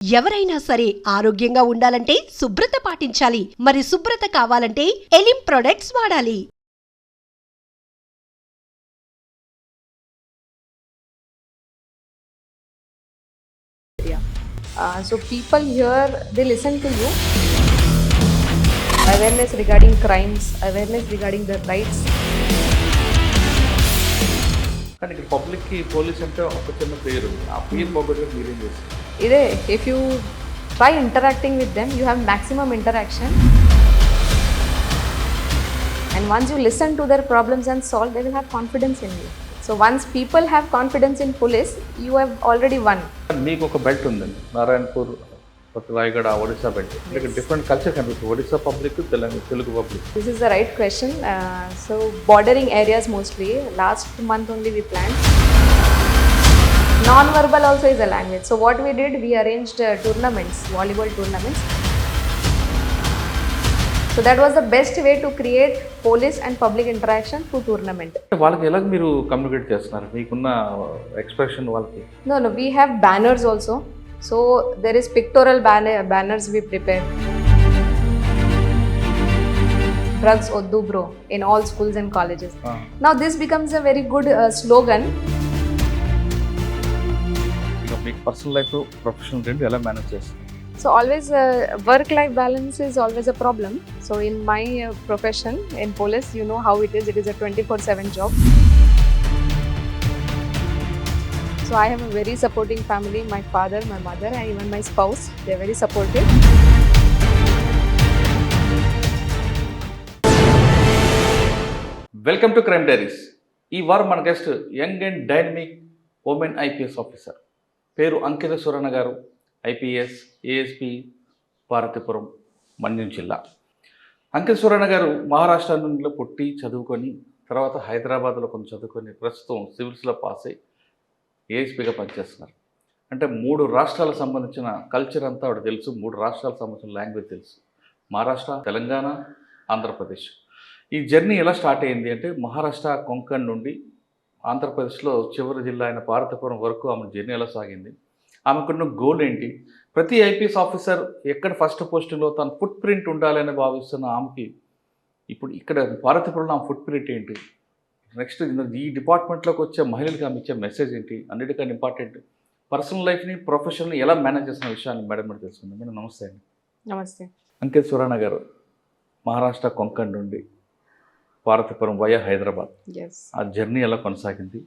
ఎవరైనా సరే ఆరోగ్యంగా ఉండాలంటే శుభ్రత పాటించాలి. మరి శుభ్రత కావాలంటే ఎలిం ప్రొడక్ట్స్ వాడాలి. So people here, they listen to you. Awareness regarding crimes, awareness regarding the rights. కానీ ఇక్కడ పబ్లిక్కి పోలీస్ అంటే ఒక చిన్న పేరు, ఆ పేరు పోగొట్టుగా మీరేం చేస్తారు? Ide, if you try interacting with them, you have maximum interaction. And once you listen to their problems and solve, they will have confidence in you. So once people have confidence in police, you have already won. మీకు ఒక belt ఉందండి, Narayanpur, Rayagada, Odisha belt. ఇక్కడ different culture కనిపిస్తుంది, Odisha public, Telugu public. This is the right question. So bordering areas mostly. Last month only we planned. Non-verbal also is a language. So what we did, we arranged tournaments, volleyball tournaments. So that was the best way to create police and public interaction through tournament. వాళ్ళకి ఎలా మీరు communicate చేస్తున్నారు? మీకున్న expression వాళ్ళకి? No, we have banners also. So there is pictorial banners we prepare. Drugs oddu bro in all schools and colleges. Now this becomes a very good slogan. మీకు personal life, professional రెండు ఎలా manage చేస్తారు? So always work-life balance is always a problem. So in my profession in police, you know how it is. It is a 24/7 job. So I have a very supporting family. My father, my mother, and even my spouse. They are very supportive. Welcome to crime diaries. ఈ వారం మన guest young and dynamic women IPS officer, పేరు అంకిత సురణ గారు. IPS, ASP, Parvathipuram, మన్యం జిల్లా. అంకిత సురణ గారు మహారాష్ట్ర నుండి పుట్టి చదువుకొని, తర్వాత హైదరాబాద్లో కొంచెం చదువుకొని, ప్రస్తుతం సివిల్స్లో పాస్ అయ్యి ఏఎస్పీగా పనిచేస్తున్నారు. అంటే 3 రాష్ట్రాలకు సంబంధించిన కల్చర్ అంతా ఆవిడ తెలుసు, 3 రాష్ట్రాలకు సంబంధించిన లాంగ్వేజ్ తెలుసు. మహారాష్ట్ర, తెలంగాణ, ఆంధ్రప్రదేశ్. ఈ జర్నీ ఎలా స్టార్ట్ అయ్యింది అంటే, మహారాష్ట్ర కొంకణ్ నుండి ఆంధ్రప్రదేశ్లో చివరి జిల్లా అయిన పార్వతీపురం వరకు ఆమె జర్నీ ఎలా సాగింది, ఆమెకున్న గోల్ ఏంటి, ప్రతి ఐపీఎస్ ఆఫీసర్ ఎక్కడ ఫస్ట్ పోస్టింగ్లో తన ఫుట్ ప్రింట్ ఉండాలని భావిస్తున్న ఆమెకి ఇప్పుడు ఇక్కడ పార్వతీపురంలో ఆమె ఫుట్ ప్రింట్ ఏంటి, నెక్స్ట్ ఈ డిపార్ట్మెంట్లోకి వచ్చే మహిళలకు ఆమె ఇచ్చే మెసేజ్ ఏంటి, అన్నిటికన్నా ఇంపార్టెంట్ పర్సనల్ లైఫ్ని, ప్రొఫెషన్ని ఎలా మేనేజ్ చేసిన విషయాన్ని మేడం మీరు తెలుసుకుందాం. మేడం నమస్తే అండి. Namaste. అంకిత సురాణ గారు మహారాష్ట్ర కొంకణ్ నుండి పార్వతీపురం వయా హైదరాబాద్, Yes. ఆ జర్నీ ఎలా కొనసాగింది,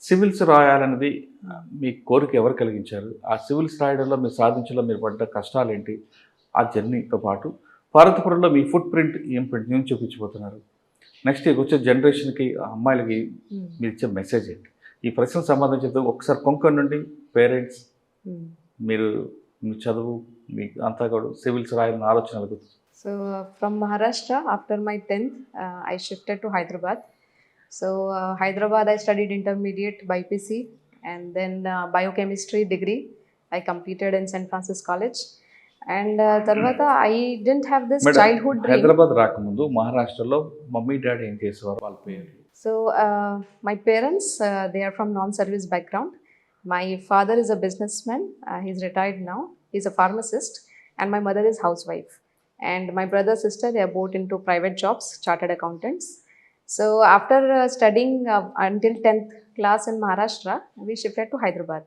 సివిల్స్ రాయాలనేది మీ కోరిక ఎవరు కలిగించారు, ఆ సివిల్స్ రాయడంలో మీరు సాధించడంలో మీరు పడ్డ కష్టాలు ఏంటి, ఆ జర్నీతో పాటు పార్వతీపురంలో మీ ఫుట్ ప్రింట్ ఏం చూపించబోతున్నారు, నెక్స్ట్ వచ్చే జనరేషన్కి, అమ్మాయిలకి మీరు ఇచ్చే మెసేజ్ ఏంటి, ఈ ప్రశ్నకు సంబంధించి ఒకసారి కొంకణ్ నుండి పేరెంట్స్, మీరు మీ చదువు, మీకు అంతా కూడా సివిల్స్ రాయాలని ఆలోచనలు గురించి. So from Maharashtra, after my 10th, I shifted to Hyderabad. So Hyderabad, I studied intermediate BPC and then biochemistry degree. I completed in St. Francis College. And Tarvata, I didn't have this childhood dream. Hyderabad రాకముందు మహారాష్ట్రలో mummy daddy ఏం చేసేవారు, వాళ్ళ పేరు? So my parents, they are from non-service background. My father is a businessman. He's retired now. He's a pharmacist. And my mother is housewife. And my brother, sister, they are both into private jobs, chartered accountants. So after studying until 10th class in Maharashtra, we shifted to Hyderabad.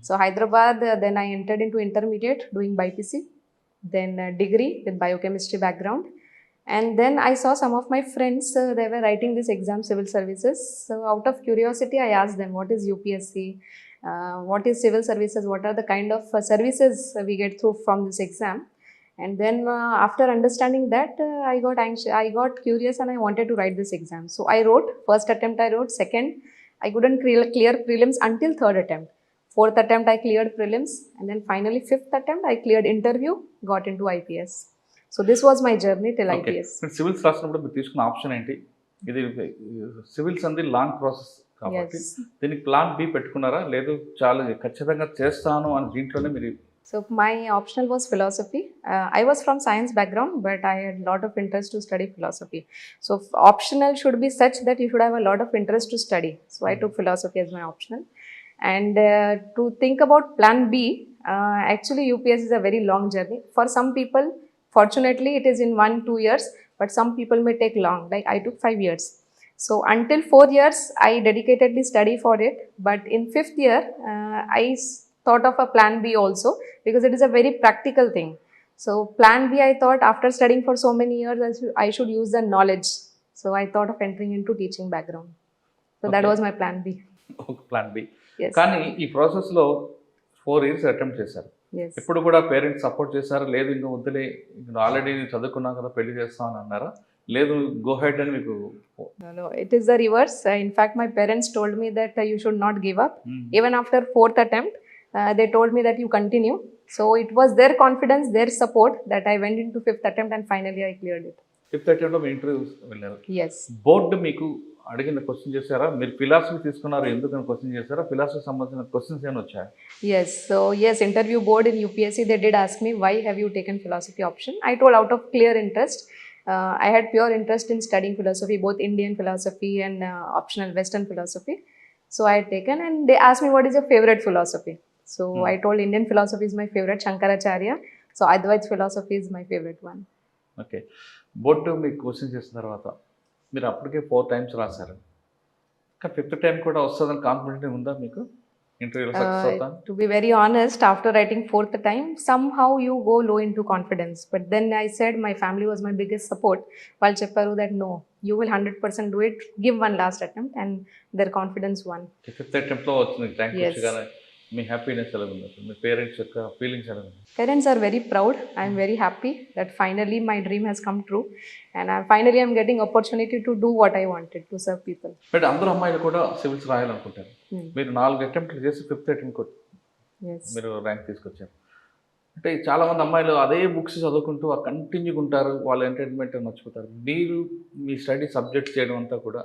So Hyderabad, then I entered into intermediate doing BPC, then degree with biochemistry background. And then I saw some of my friends, they were writing this exam, civil services. So out of curiosity, I asked them, what is UPSC? What is civil services? What are the kind of services we get through from this exam? And then after understanding that, I got anxious, I got curious, and I wanted to write this exam. So I wrote, first attempt I wrote, second I couldn't clear prelims until third attempt. Fourth attempt I cleared prelims, and then finally fifth attempt I cleared interview, got into IPS. So this was my journey till IPS. Civils రాసినప్పుడు మీరు తీసుకున్న option ఏంటి? ఇది civils అనేది long process కాబట్టి దీనికి plan B పెట్టుకున్నారా, లేదు చాలా ఖచ్చితంగా చేస్తాను అని దీంట్లోనే మీరు? So my optional was philosophy. I was from science background, but I had a lot of interest to study philosophy. So optional should be such that you should have a lot of interest to study. So I took philosophy as my optional. And to think about plan B, Actually, UPS is a very long journey. For some people, fortunately, it is in 1-2 years, but some people may take long. Like I took 5 years. So until 4 years, I dedicatedly study for it. But in 5th year, thought of a plan B also, because it is a very practical thing. So plan B, I thought after studying for so many years, I should use the knowledge. So I thought of entering into teaching background. So that Okay. was my plan B. ఒక plan B. Yes. కానీ ఈ ప్రాసెస్లో 4 years attempt చేశారు. Yes. ఎప్పుడు కూడా parents support చేశారా? లేదు ఇంకా వద్దులే, ఇంకా ఆల్రెడీ నేను చదువుకున్నాను కదా పెళ్లి చేస్తామని అన్నారా? లేదు గో హెడ్ అని మీకు No, it is the reverse. In fact, my parents told me that you should not give up. Hmm. Even after 4th attempt, they told me that you continue. So it was their confidence, their support that I went into 5th attempt and finally I cleared it. 5th అటెంప్ట్లో మీ interview వెళ్ళారు. Yes. Board మీకు అడిగిన question చేశారా? మీరు philosophy తీసుకున్నారు ఎందుకని question చేశారా? ఫిలాసఫీ సంబంధించిన క్వశ్చన్స్ ఏమైనా వచ్చాయా? Yes. So yes, interview board in UPSC, they did ask me, why have you taken philosophy option? I told out of clear interest. I had pure interest in studying philosophy, both Indian philosophy and optional Western philosophy. So I had taken, and they asked me, what is your favorite philosophy? So I told Indian philosophy is my favorite, Shankaracharya. So Advaita philosophy is my favorite one. Okay. Board మీకు question చేసిన తర్వాత మీరు అప్పటికే 4 times రాశారు. కానీ 5th time కూడా వస్తుందని confident ఉందా మీకు? ఇంటర్వ్యూలో సక్సెస్ అవుతాను. To be very honest, after writing 4th time, somehow you go low into confidence. But then I said my family was my biggest support. While Chepparu that no, you will 100% do it. Give one last attempt, and their confidence won. 5th అటెంప్ట్లో వచ్చింది rank Yes. వచ్చి కానీ మీ happiness ఎలా ఉంది? మీ parents యొక్క feelings ఎలా ఉంది? Parents are very proud. I am very happy that finally my dream has come true, and finally I'm getting opportunity to do what I wanted, to serve people. But అందరూ అమ్మాయిలు కూడా civils రాయాలనుకుంటారు. Hmm. మీరు 4 అటెంప్ట్లు చేసి 5th attempt Yes. మీరు rank తీసుకొచ్చారు. అంటే చాలామంది అమ్మాయిలు అదే బుక్స్ చదువుకుంటూ ఆ కంటిన్యూగా ఉంటారు, వాళ్ళ ఎంటర్టైన్మెంట్ మర్చిపోతారు. మీరు మీ స్టడీ సబ్జెక్ట్ చేయడం అంతా కూడా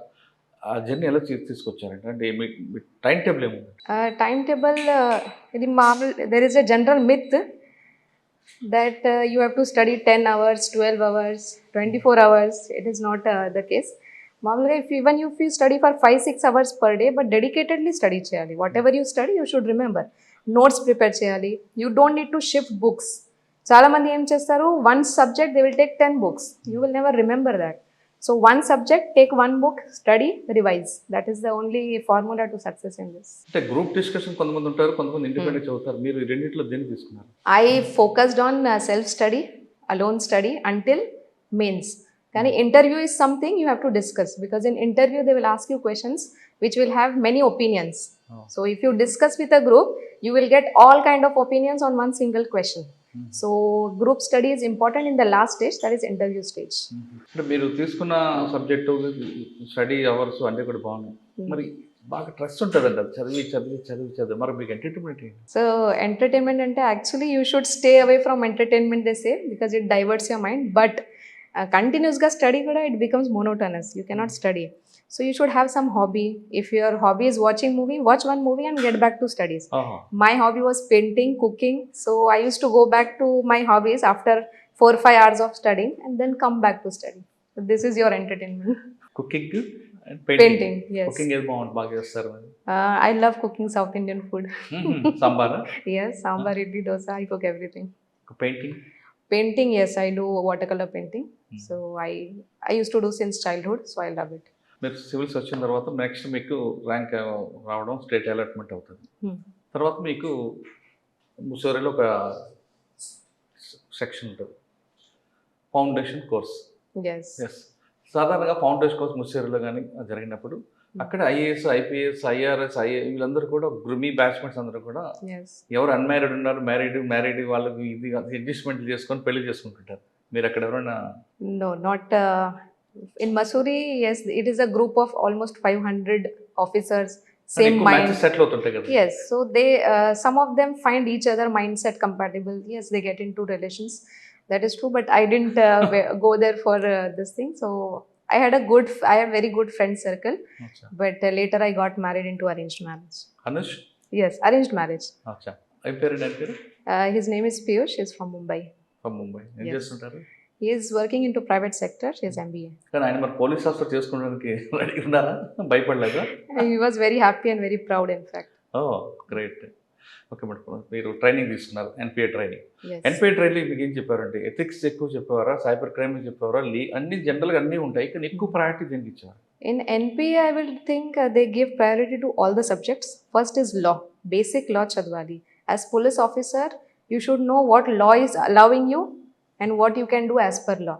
ఆ జర్నీ ఎలా తీసుకొచ్చారంటే, అంటే మీ టైం టేబుల్ ఏముంది? Timetable, there is a general myth that you have to study 10 hours, 12 hours, 24 hours. It is not the case. Maamuluga, even if you study for 5-6 hours per day, but dedicatedly study cheyali. Whatever you study, you should remember. Notes prepare cheyali. You don't need to shift books. చాలా మంది ఏం చేస్తారు, one subject they will take 10 books. You will never remember that. So one subject, take one book, study, revise. That is the only formula to success in this. అంటే group discussion కొంతమంది ఉంటారు, కొంతమంది independent చదువుతారు. మీరు ఈ రెండింటిలో దేన్ని తీసుకున్నారు? I focused on self-study, alone study until mains. కానీ interview is something you have to discuss, because in interview they will ask you questions which will have many opinions. Oh. So if you discuss with a group, you will get all kind of opinions on one single question. So group study is important in the last stage, that is interview stage. అంటే మీరు తీసుకున్న subject study hours అన్నీ కూడా బాగున్నాయి. మరి బాగా stress ఉంటుందండి అది చదివి చదివి చదివి చదివి. మరి మీకు ఎంటర్టైన్మెంట్ ఏంటి? So entertainment ante actually you should stay away from entertainment, they say, because it diverts your mind. But continuous ga study kuda it becomes monotonous. You cannot study. So you should have some hobby. If your hobby is watching movie, watch one movie and get back to studies. My hobby was painting, cooking. So I used to go back to my hobbies after 4-5 hours of studying and then come back to study. So this is your entertainment. Cooking and Painting, yes. Cooking ఏది బాగుంటుంది, బాగా చేస్తారు మరి? I love cooking South Indian food. సాంబారా? Yes, sambar, idli, dosa, I cook everything. Painting? Painting, yes, I do watercolor painting. So I used to do since childhood, so I love it. మీరు civils వచ్చిన తర్వాత next మీకు rank రావడం, state allotment అవుతుంది. తర్వాత మీకు ముసోరిలో ఒక section ఉంటుంది, ఫౌండేషన్ కోర్స్. Yes. ఎస్. సాధారణంగా ఫౌండేషన్ కోర్స్ ముసోరిలో కానీ జరిగినప్పుడు అక్కడ ఐఏఎస్, ఐపీఎస్, ఐఆర్ఎస్, వీళ్ళందరూ కూడా మీ బ్యాచ్మెంట్స్ అందరూ కూడా Yes. ఎవరు అన్మ్యారీడ్ ఉన్నారు, మ్యారీడ్ వాళ్ళకి ఇది అడ్జస్ట్మెంట్ చేసుకొని పెళ్లి చేసుకుంటుంటారు. మీరు అక్కడ ఎవరైనా? No, not in Mussoorie. Yes, it is a group of almost 500 officers, same mind. Settle అవుతుంటాయి కదా. Yes, so they some of them find each other mindset compatible. Yes, they get into relations. That is true, but I didn't go there for this thing. So I had very good friend circle, అచ్చా. but later I got married into arranged marriage. Anush? Yes, arranged marriage. అచ్చా. ఏం పేరు? His name is Piyush. He's from Mumbai. From Mumbai. ఏం Yes. చేస్తుంటారు? He is working into private sector. He has MBA. కానీ ఆయన మరి police officer చేసుకోవడానికి ready ఉన్నారా? భయపడలేదా? He was very happy and very proud, in fact. Oh great. Okay madam, మీరు training తీసుకున్నారు, NPA training. Yes. NPA training మీకు ఏం చెప్పారంటే ఎథిక్స్ ఎక్కువ చెప్పేవారా, సైబర్ క్రైమ్ చెప్పేవారా, అన్ని జనరల్గా అన్నీ ఉంటాయి కానీ ఎక్కువ ప్రయారిటీ దేనికి ఇచ్చారు? In NPA, I will think they give priority to all the subjects. First is law, basic law chadwali. As police officer, you should know what law is allowing you and what you can do as per law.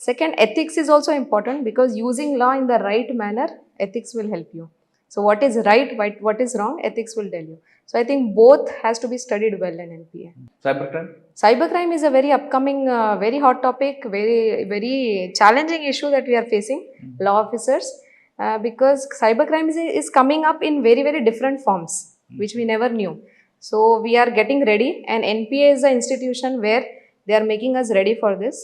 Second, ethics is also important because using law in the right manner, ethics will help you. So what is right, what is wrong, ethics will tell you. So I think both has to be studied well in NPA. Cyber crime? Cybercrime is a very upcoming, very hot topic, very challenging issue that we are facing, law officers, because cybercrime is coming up in very different forms, which we never knew. So we are getting ready, and NPA is the institution where they are making us ready for this.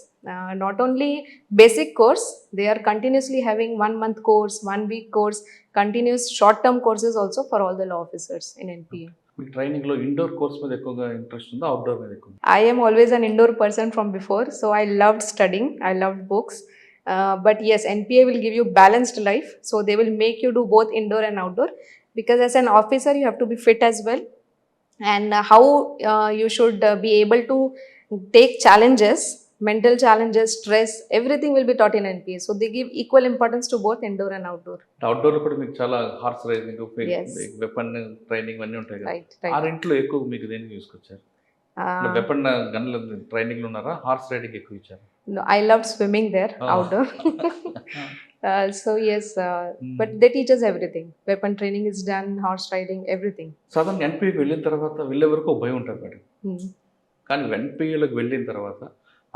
Not only basic course, they are continuously having 1 month course, 1 week course, continuous short term courses also for all the law officers in NPA. మీకు ట్రైనింగ్లో indoor course మీద ఎక్కువగా interest ఉందా, outdoor మీద ఎక్కువ? I am always an indoor person from before, so I loved studying, I loved books. But yes, NPA will give you balanced life, so they will make you do both indoor and outdoor, because as an officer you have to be fit as well, and how you should be able to take challenges, mental challenges, stress, everything will be taught in NPA. So they give equal importance to both indoor and outdoor. అవుట్డోర్లో కూడా మీకు చాలా horse riding, Yes. Weapon training అన్నీ ఉంటాయి కదా. Right. ఆరింట్లో ఎక్కువ మీకు దేనికి తీసుకొచ్చారు? వెపన్ గన్ల ట్రైనింగ్లు ఉన్నారా, హార్స్ రైడింగ్ ఎక్కువ ఇచ్చారు? No, I loved swimming there, Oh. outdoor. So yes, but they teach us everything. Weapon training is done, horse riding, everything. సాధారణంగా ఎన్పిఏకి వెళ్ళిన తర్వాత వెళ్ళే వరకు ఒక భయం ఉంటుంది మేడం. Hmm. కానీ ఎన్పిఏలోకి వెళ్ళిన తర్వాత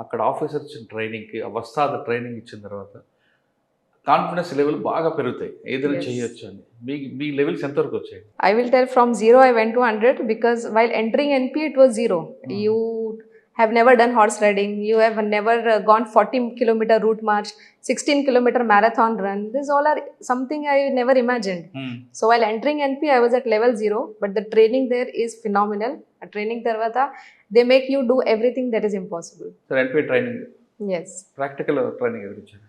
అక్కడ ఆఫీసర్ ఇచ్చిన ట్రైనింగ్కి, వస్తాద ట్రైనింగ్ ఇచ్చిన తర్వాత కాన్ఫిడెన్స్ లెవెల్ బాగా పెరుగుతాయి, ఏదైనా Yes. చేయొచ్చు అని. మీ లెవెల్స్ ఎంతవరకు వచ్చాయి? I will tell from 0 I went to 100, because while entering NPA it was 0. You have never done horse riding, you have never gone 40-kilometer route march, 16-kilometer marathon run. These all are something I never imagined. So while entering NPA I was at level 0, but the training there is phenomenal. A training tarvata they make you do everything that is impossible. Sir NPA training Yes. Practical training ఎవరు ఇచ్చారు?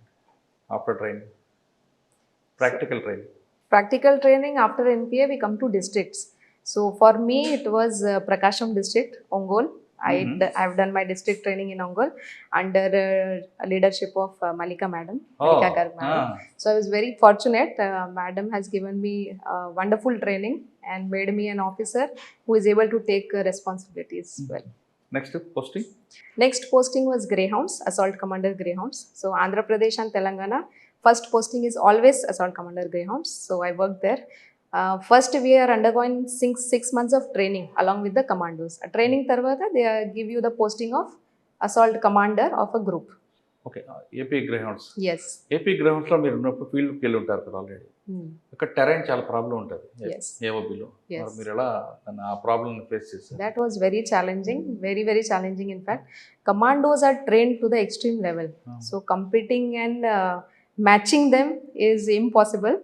After training practical training. Practical training after NPA we come to districts. So for me it was Prakasham district, Ongole. I've done my district training in Ongole under leadership of Malika madam, Malika Garg madam. So I was very fortunate. Madam has given me wonderful training and made me an officer who is able to take responsibilities well. Next posting? Next posting was Greyhounds, Assault Commander Greyhounds. So Andhra Pradesh and Telangana, first posting is always Assault Commander Greyhounds. So I worked there. First we are undergoing 6 months of training along with the commandos. A training tarvata they give you the posting of Assault Commander of a group. Okay, AP Greyhounds. Yes. AP గ్రేహౌండ్స్లో మీరు ఉన్నప్పుడు ఫీల్డ్కి వెళ్ళి ఉంటారు కదా already. అక్కడ terrain చాలా problem ఉంటుంది Yes. ఏఓబిలో. Yes. మీరు ఎలా ఆ ప్రాబ్లమ్ ఫేస్ చేస్తారు? That was very challenging, very challenging. In fact, commandos are trained to the extreme level. So competing and matching them is impossible.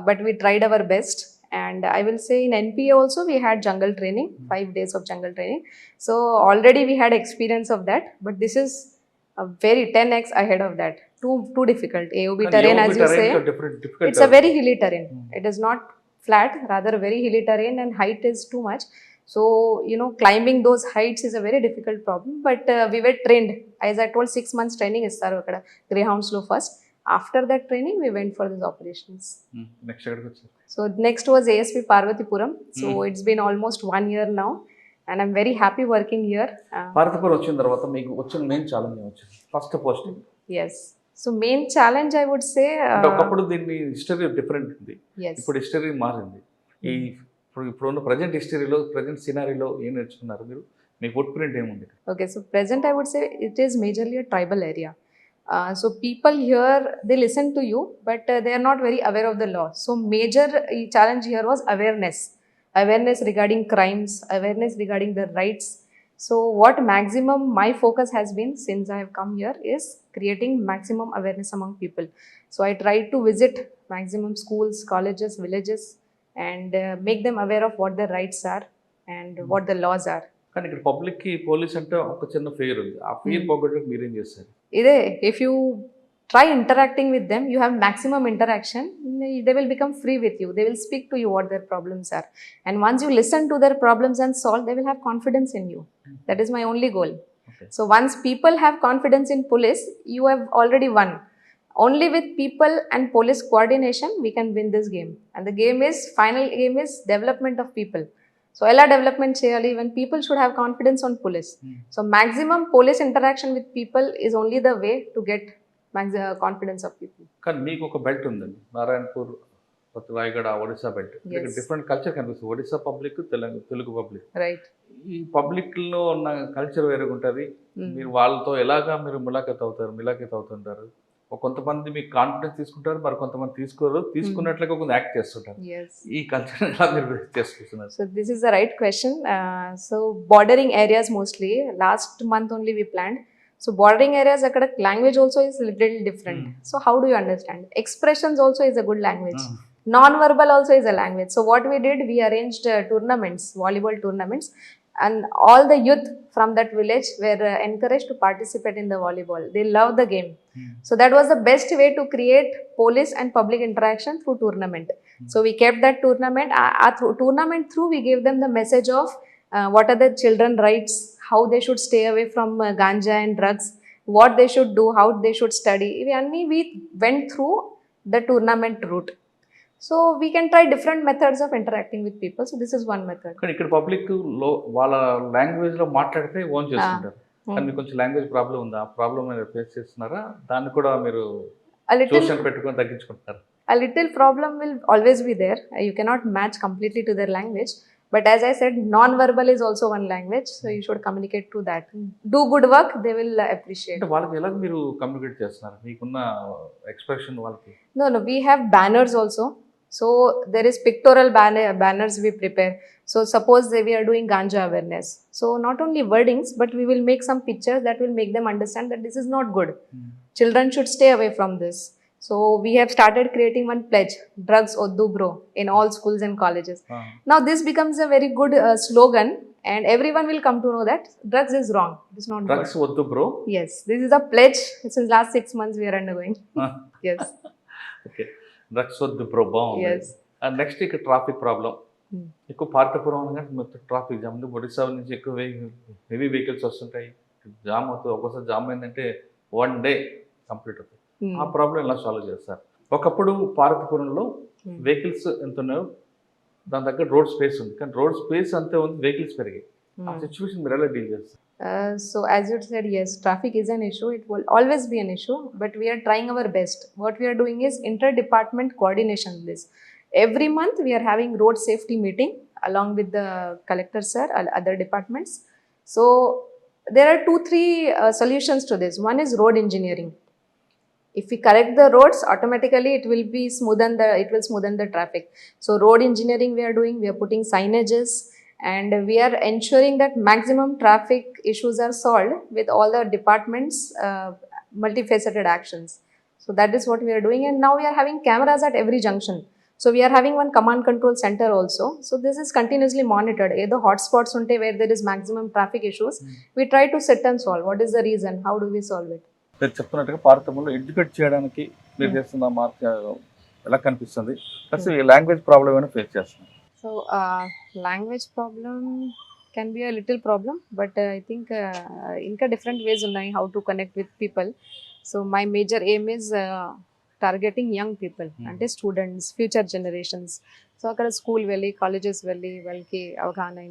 But we tried our best. And I will say in NPA also we had jungle training, 5 days of jungle training. So already we had experience of that. But this is a very 10x ahead of that. Too difficult. AOB terrain, as you say, it's a very hilly terrain. It is not flat, rather very hilly terrain, and height is too much. So, climbing those heights is a very difficult problem. But we were trained. As I told, 6 months training is akkada Greyhounds lo first. After that training, we went for these operations. Next ఎక్కడికి వచ్చారు? So next was ASP Parvatipuram. So it's been almost 1 year now, and I'm very happy working here. Parvathipuram వచ్చిన తర్వాత మీకు వచ్చిన main challenge వచ్చింది first posting? Yes. So main challenge I would say. ఒకప్పుడు దీన్ని history different ఉంది, Yes. ఇప్పుడు history మారింది. ఇప్పుడున్న ప్రజెంట్ హిస్టరీలో, ప్రజెంట్ సినారీలో ఏం నేర్చుకున్నారు మీరు? మీ ఫుట్ ప్రింట్ ఏముంది? Okay, so present I would say it is majorly a tribal area. So people here, they listen to you, but they are not very aware of the law. So major challenge here was awareness regarding crimes, awareness regarding the rights. So what maximum my focus has been since I have come here is creating maximum awareness among people. So I try to visit maximum schools, colleges, villages, and make them aware of what their rights are and what the laws are. కానీ ఇక్కడ పబ్లిక్కి police అంటే ఒక చిన్న fear ఉంది. ఆ fear పోగొట్టడానికి మీరేం చేస్తారు? Ide, if you try interacting with them. You have maximum interaction, they will become free with you, they will speak to you what their problems are, and once you listen to their problems and solve, they will have confidence in you. That is my only goal. Okay. So once people have confidence in police, you have already won. Only with people and police coordination we can win this game, and the game is, final game is development of people. So ela development cheyali, when people should have confidence on police. So maximum police interaction with people is only the way to get confidence of people. కానీ మీకు ఒక belt ఉందండి, Narayanpur, Rayagada, Odisha belt. Yes. Different culture కనిపిస్తుంది. Odisha public, Telugu public. Right. ఈ పబ్లిక్లో ఉన్న culture వేరేగా ఉంటుంది. మీరు వాళ్ళతో ఎలాగా మీరు మిలాఖత్ అవుతుంటారు. కొంతమంది మీకు కాన్ఫిడెన్స్ తీసుకుంటారు, మరి కొంతమంది తీసుకోరు. తీసుకున్నట్లుగా కొంచెం యాక్ట్ చేస్తుంటారు. Yes. ఈ కల్చర్ ఎలా మీరు చేసుకుంటున్నారు? So this is the right question. So bordering areas mostly. Last month only we planned. So bordering areas, akkada language also is little different. So how do you understand? Expressions also is a good language. Non-verbal also is a language. So what we did, we arranged tournaments, volleyball tournaments, and all the youth from that village were encouraged to participate in the volleyball. They love the game. So that was the best way to create police and public interaction through tournament. So we kept that tournament. Tournament through, we gave them the message of what are the children rights, how they should stay away from ganja and drugs, what they should do, how they should study. We went through the tournament route. So we can try different methods of interacting with people. So this is one method. కానీ ఇక్కడ public లో వాళ్ళ language లో మాట్లాడితే own చేసుకుంటారు. కానీ మీకు కొంచెం లాంగ్వేజ్ ప్రాబ్లం ఉందా? ఆ ప్రాబ్లం మీరు ఫేస్ చేస్తున్నారా? దాన్ని కూడా మీరు ట్యూషన్ పెట్టుకొని తగ్గించుకుంటారు? A little problem will always be there. You cannot match completely to their language. But as I said, non-verbal is also one language. So you should communicate through that. Do good work, they will appreciate. అంటే వాళ్ళకి ఎలా మీరు communicate చేస్తున్నారు? మీకున్న expression వాళ్ళకి? No, we have banners also. So there is pictorial banners we prepare. So suppose we are doing ganja awareness. So not only wordings, but we will make some pictures that will make them understand that this is not good. Children should stay away from this. So we have started creating one pledge, drugs oddu bro, in all schools and colleges. Now this becomes a very good slogan, and everyone will come to know that drugs is wrong. It is not drugs good. వద్దు bro. Yes, this is a pledge. Since last 6 months we are undergoing. Yes. Okay, drugs వద్దు bro, బాగుంది. Yes. Next ఇక్కడ traffic problem. ఎక్కువ పార్థపురం అనగానే మొత్తం traffic jam. Odisha నుంచి ఎక్కువ heavy vehicles వస్తుంటాయి, జామ్ అవుతుంది. ఒక్కోసారి జామ్ అయిందంటే 1 డే కంప్లీట్ అవుతుంది. ఆ ప్రాబ్లం ఎలా సాల్వ్ చేస్తారు? ఒకప్పుడు పార్వతీపురంలో వెహికల్స్ ఎంత ఉన్నాయో దాని దగ్గర రోడ్ స్పేస్ ఉంది, కానీ రోడ్ స్పేస్ అంతే ఉంది, వెహికల్స్ పెరిగాయి. ఆ సిచ్యువేషన్ మీరు ఎలా డీల్ చేస్తారు? So as you said, yes, traffic is an issue. It will always be an issue, but we are trying our best. What we are doing is inter-department coordination in this. Every month we are having road safety meeting along with the collector sir, other departments. So there are 2-3 solutions to this. One is road engineering. If we correct the roads, automatically it will smoothen the traffic. So road engineering we are doing, we are putting signages, and we are ensuring that maximum traffic issues are solved with all the departments' multifaceted actions. So that is what we are doing, and now we are having cameras at every junction. So we are having one command control center also. So this is continuously monitored. Either hotspots unte where there is maximum traffic issues, we try to sit and solve. What is the reason? How do we solve it? మీరు చెప్తున్నట్టుగా భారతంలో educate చేయడానికి మీరు చేస్తున్న mark ఎలా కనిపిస్తుంది? Plus ఈ language problem ఏమైనా ఫేస్ చేస్తున్నారు? So language problem can be a little problem, but I think inka different ways unnai how to connect with people. So my major aim is targeting young people, ante students, future generations. So akkada school velli, colleges velli valki avagana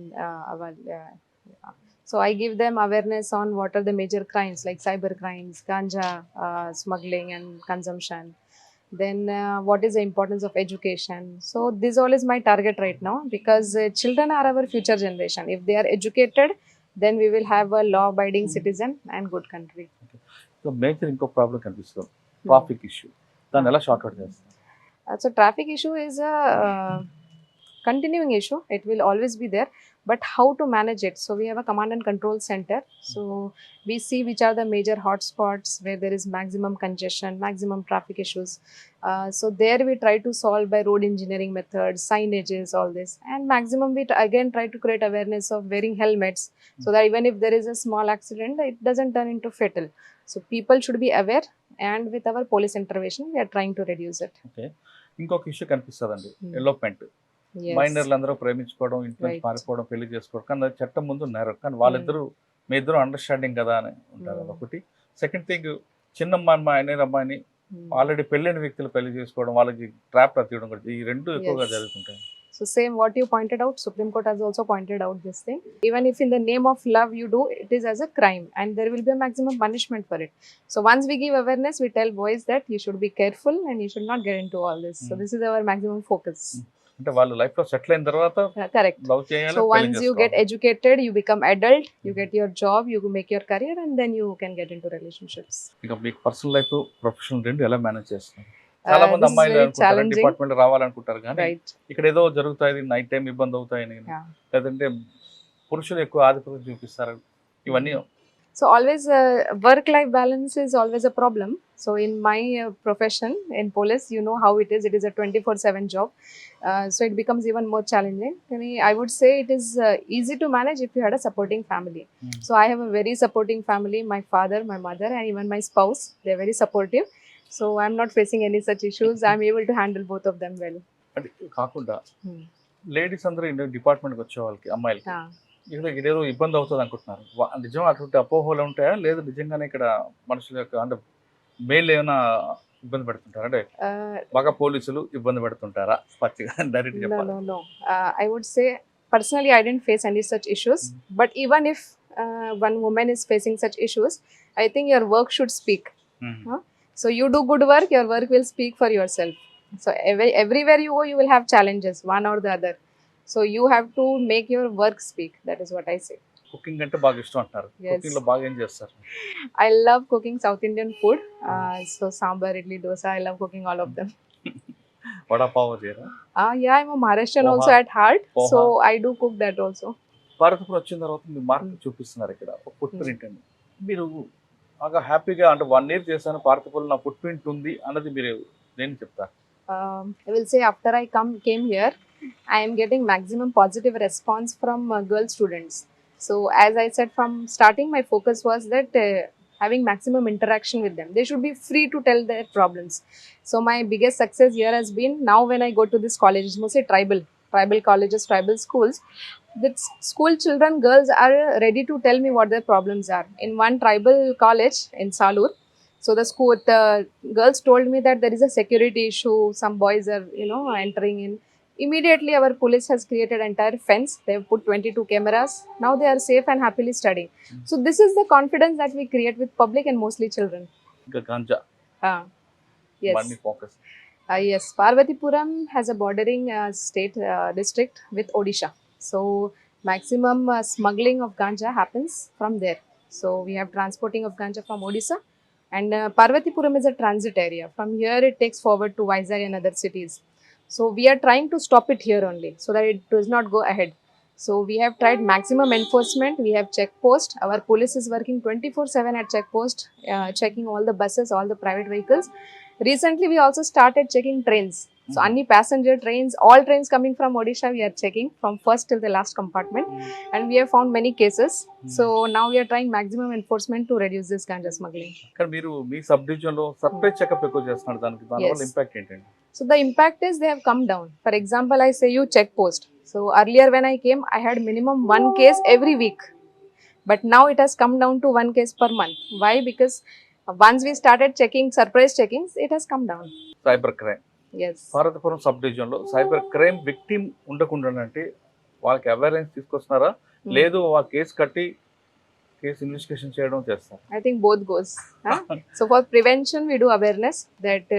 so I give them awareness on what are the major crimes like cyber crimes, ganja smuggling and consumption. Then what is the importance of education? So this all is my target right now, because children are our future generation. If they are educated, then we will have a law abiding citizen and good country. So major ఇంకో problem కనిపిస్తుంది, traffic issue. దాన్ని ఎలా short out చేస్తారు? So traffic issue is a continuing issue. It will always be there, but how to manage it? So we have a command and control center. So we see which are the major hotspots where there is maximum congestion, maximum traffic issues. So there we try to solve by road engineering methods, signages, all this. And maximum we again try to create awareness of wearing helmets, so that even if there is a small accident, it doesn't turn into fatal. So people should be aware, and with our police intervention, we are trying to reduce it. Okay. ఇంకొక issue కనిపిస్తుందండి, Hmm. Elopement. Yes. మైనర్లు అందరూ ప్రేమించుకోవడం, ఇంట్లో నుంచి Right. పారిపోవడం, పెళ్లి చేసుకోవడం, కానీ అది చట్టం ముందు నేరం. కానీ వాళ్ళిద్దరూ మీ ఇద్దరు అండర్స్టాండింగ్ కదా అని ఉంటారు, Hmm. అదొకటి. సెకండ్ థింగ్, చిన్న అమ్మాయిని Hmm. ఆల్రెడీ పెళ్ళైన వ్యక్తులు పెళ్లి చేసుకోవడం, వాళ్ళకి ట్రాప్ తీయడం కూడా, ఈ రెండు ఎక్కువగా Yes. జరుగుతుంటాయి. So same what you pointed out, Supreme Court has also pointed out this thing. Even if in the name of love you do, it is as a crime and there will be a maximum punishment for it. So once we give awareness, we tell boys that you should be careful and you should not get into all this. So this is our maximum focus. అంటే వాళ్ళు life లో settle అయిన తర్వాత Correct. Love చేయాలి, So పెళ్లి once you get చేసుకోవాలి. educated, you become adult, you get your job, you make your career and then you can get into relationships. ఇక మీకు పర్సనల్ లైఫ్, ప్రొఫెషనల్ రెండు ఎలా మేనేజ్ చేస్తారు? చాలా మంది This is అమ్మాయిలు very అనుకుంటారు challenging. డిపార్ట్మెంట్ రావాలనుకుంటారు, కానీ Right. ఇక్కడ ఏదో జరుగుతాయి, నైట్ టైం ఇబ్బంది అవుతాయని, Yeah. లేదంటే పురుషులు ఎక్కువ ఆధిపత్యం చూపిస్తారు, ఇవన్నీ. So always work-life balance is always a problem. So in my profession in police, you know how it is. It is a 24/7 job. So it becomes even more challenging. I would say it is easy to manage if you had a supporting family. Hmm. So I have a very supporting family. My father, my mother, and even my spouse. They're very supportive. So I'm not facing any such issues. I'm able to handle both of them well. అంటే కాకుండా Hmm. Ladies అందరూ డిపార్ట్మెంట్కి వచ్చే వాళ్ళకి, అమ్మాయిలకి Yeah. ఇదేదో ఇబ్బంది అవుతుంది అనుకుంటున్నారు. నిజం అటువంటి అపోహలు ఉంటాయా, లేదు నిజంగానే ఇక్కడ మనుషుల యొక్క అంటే మేల్ ఏమైనా ఇబ్బంది పెడుతుంటారా? అంటే బాగా పోలీసులు ఇబ్బంది పెడుతుంటారా? పచ్చిగా డైరెక్ట్ No, చెప్పాలి. no, no. I would say personally, I didn't face any such issues. But even if one woman is facing such issues, I think your work should speak. Hmm. So you do good work, your work will speak for yourself. So everywhere you go, you will have challenges, one or the other. So you have to make your work speak. That is what I say. Cooking అంటే బాగా ఇష్టం అంటారు. Yes. Cooking లో బాగా ఏం చేస్తారు? I love cooking South Indian food. So sambar, idli, dosa, I love cooking all of them. Vada pav చేయరా? Yeah, I'm a Maharashtrian Poha. also at heart. Poha. So I do cook that also. Bharathapuram వచ్చిన తర్వాత మీ market చూపిస్తున్నారు ఇక్కడ, ఒక foot print అని. మీరు బాగా హ్యాపీగా అంటే 1 year చేశాను భారతపురం, నా ఫుట్ ప్రింట్ ఉంది అన్నది మీరు నేను చెప్తారు. I will say after I came here, I am getting maximum positive response from girl students. So as I said from starting, my focus was that having maximum interaction with them. They should be free to tell their problems. So my biggest success here has been now when I go to this college, it's mostly tribal colleges, tribal schools. The school children, girls are ready to tell me what their problems are. In one tribal college in Salur, so the girls told me that there is a security issue. Some boys are, entering in. Immediately, our police has created entire fence. They have put 22 cameras. Now they are safe and happily studying. So this is the confidence that we create with public and mostly children. ఇంకా ganja Yes. Money focus. Yes, Parvatipuram has a bordering state district with Odisha. So maximum smuggling of ganja happens from there. So we have transporting of ganja from Odisha, and Parvatipuram is a transit area. From here it takes forward to Vizag and other cities. So we are trying to stop it here only so that it does not go ahead. So we have tried maximum enforcement. We have check post. Our police is working 24/7 at check post, checking all the buses, all the private vehicles. Recently, we also started checking trains. So, any passenger trains, all trains coming from Odisha, we are checking from first till the last compartment. And we have found many cases. So, now we are trying maximum enforcement to reduce this ganja smuggling. కానీ మీరు మీ sub division లో surprise checkup ఎక్కువ చేస్తున్నారు, దానివల్ల Yes. Impact ఏంటండి? So, the impact is they have come down. For example, I say you check post. So, earlier when I came, I had minimum 1 case every week. But now it has come down to 1 case per month. Why? Because once we started checking, surprise checkings, it has come down. Cyber crime Yes. Bharathapuram sub division లో cyber crime victim ఉండకుండా అంటే వాళ్ళకి awareness తీసుకొస్తున్నారా, లేదు ఆ case కట్టి case investigation చేయడం చేస్తారు? I think both goes. So for prevention, we do awareness that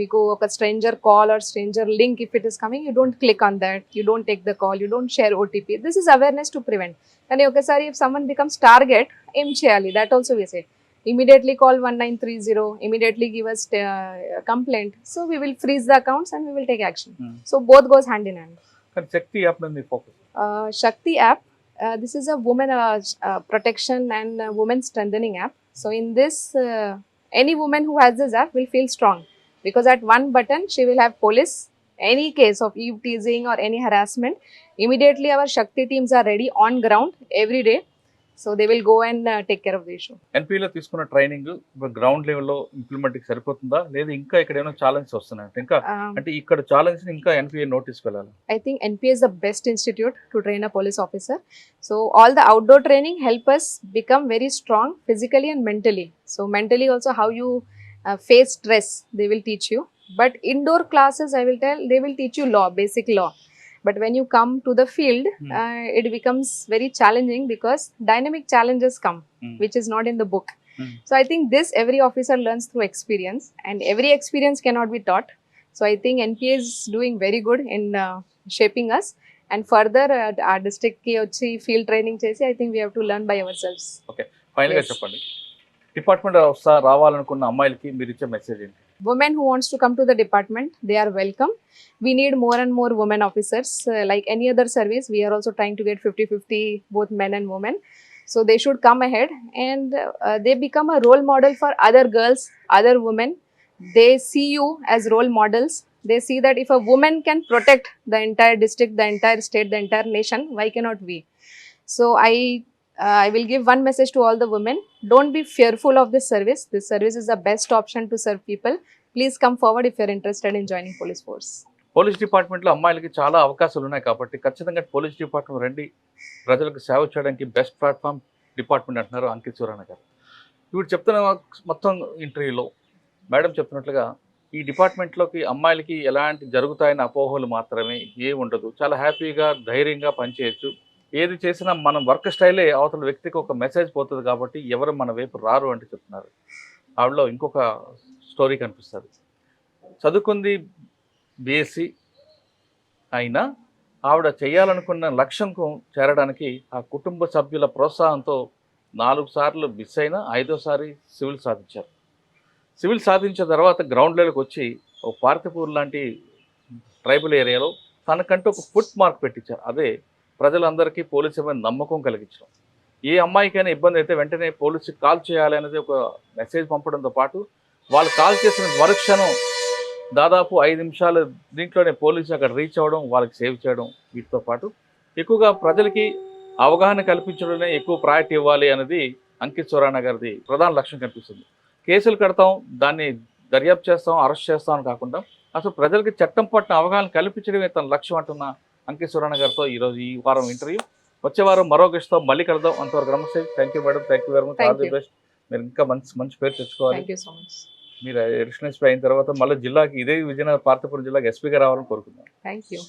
మీకు ఒక stranger call or stranger link if it is coming, you don't click on that, you don't take the call, you don't share OTP. This is awareness to prevent. కానీ ఒకసారి if someone becomes target, ఏం చేయాలి? That also we say. Immediately call 1930, immediately give us complaint. So we will freeze the accounts and we will take action. So both goes hand in hand. కానీ శక్తి app మీద మీ focus. Shakti app, this is a woman protection and women strengthening app. So in this, any woman who has this app will feel strong because at one button she will have police. Any case of eve teasing or any harassment, immediately our Shakti teams are ready on ground every day. So they will go and take care of the issue. ఎన్పిలో తీసుకున్న training ground లెవెల్లో ఇంప్లిమెంట్కి సరిపోతుందా లేదా ఇంకా ఇక్కడ ఏమైనా challenge వస్తున్నాయి ఇంకా Um, అంటే ఇక్కడ ఛాలెంజ్ ఇంకా ఎన్పిఏ నోటీస్ వెళ్ళాలి. I think NPA is the best institute to train a police officer. So all the outdoor training help us become very strong physically and mentally. So mentally also how you face stress, they will teach you. But indoor classes, I will tell, they will teach you law, basic law. But when you come to the field, it becomes very challenging because dynamic challenges come, which is not in the book. So I think this every officer learns through experience, and every experience cannot be taught. So I think NPA is doing very good in shaping us. And further, our district ki వచ్చి field training చేసి, I think we have to learn by ourselves. Okay, ఫైనల్గా Yes. చెప్పండి, department రావాలనుకున్న అమ్మాయిలకి మీరు ఇచ్చే message ఏంటి? Women who wants to come to the department, they are welcome. We need more and more women officers. Like any other service, we are also trying to get 50-50, both men and women. So they should come ahead, and they become a role model for other girls, other women. They see you as role models. They see that if a woman can protect the entire district, the entire state, the entire nation, why cannot we? So I will give one message to all the women. Don't be fearful of this service. This service is the best option to serve people. Please come forward if you're interested in joining police force. Police డిపార్ట్మెంట్లో అమ్మాయిలకి చాలా అవకాశాలు ఉన్నాయి కాబట్టి ఖచ్చితంగా police department రండి, ప్రజలకు సేవ చేయడానికి బెస్ట్ ప్లాట్ఫామ్ డిపార్ట్మెంట్ అంటున్నారు అంకిత్ సురాణ గారు. ఇప్పుడు చెప్తున్న మొత్తం ఇంటర్వ్యూలో మేడం చెప్తున్నట్లుగా ఈ డిపార్ట్మెంట్లోకి అమ్మాయిలకి ఎలాంటి జరుగుతాయన్న అపోహలు మాత్రమే ఏ ఉండదు, చాలా హ్యాపీగా ధైర్యంగా పనిచేయచ్చు. ఏది చేసినా మనం వర్క్ స్టైలే అవతల వ్యక్తికి ఒక మెసేజ్ పోతుంది కాబట్టి ఎవరు మన వైపు రారు అంటే చెప్తున్నారు. ఆవిడలో ఇంకొక స్టోరీ కనిపిస్తుంది. చదువుకుంది బీఎస్సీ అయినా ఆవిడ చేయాలనుకున్న లక్ష్యంకు చేరడానికి ఆ కుటుంబ సభ్యుల ప్రోత్సాహంతో 4 సార్లు మిస్ అయినా 5వసారి సివిల్ సాధించారు. సివిల్ సాధించిన తర్వాత గ్రౌండ్ లెవెల్కి వచ్చి ఒక పార్తిపూర్ లాంటి ట్రైబల్ ఏరియాలో తనకంటూ ఒక ఫుట్ మార్క్ పెట్టించారు. అదే ప్రజలందరికీ పోలీసు మీద నమ్మకం కలిగించడం. ఏ అమ్మాయికైనా ఇబ్బంది అయితే వెంటనే పోలీసుకి కాల్ చేయాలి అనేది ఒక మెసేజ్ పంపడంతో పాటు వాళ్ళు కాల్ చేసిన మరుక్షణం దాదాపు 5 నిమిషాలు దీంట్లోనే పోలీసు అక్కడ రీచ్ అవ్వడం, వాళ్ళకి సేవ్ చేయడం, వీటితో పాటు ఎక్కువగా ప్రజలకి అవగాహన కల్పించడమే ఎక్కువ ప్రయారిటీ ఇవ్వాలి అనేది అంకిత్ సురాణ గారిది ప్రధాన లక్ష్యం కనిపిస్తుంది. కేసులు కడతాం, దాన్ని దర్యాప్తు చేస్తాం, అరెస్ట్ చేస్తాం అని కాకుండా అసలు ప్రజలకి చట్టం పట్ల అవగాహన కల్పించడమే తన లక్ష్యం అంటున్న అంకిత్ సురాణ గారితో ఈరోజు ఈ వారం ఇంటర్వ్యూ. వచ్చే వారం మరో గెస్ట్తో మళ్ళీ కలుద్దాం. అంతవరకు నమస్తే. Thank you madam, thank you very much, all the best. మీరు ఇంకా మంచి పేరు తెచ్చుకోవాలి. Thank you so much. మీరు ఎడిషనల్ ఎస్పీ అయిన తర్వాత మళ్ళీ జిల్లాకి ఇదే విజయనగరం పార్తపురం జిల్లాకి ఎస్పీగా రావాలని కోరుకుందాం. Thank you.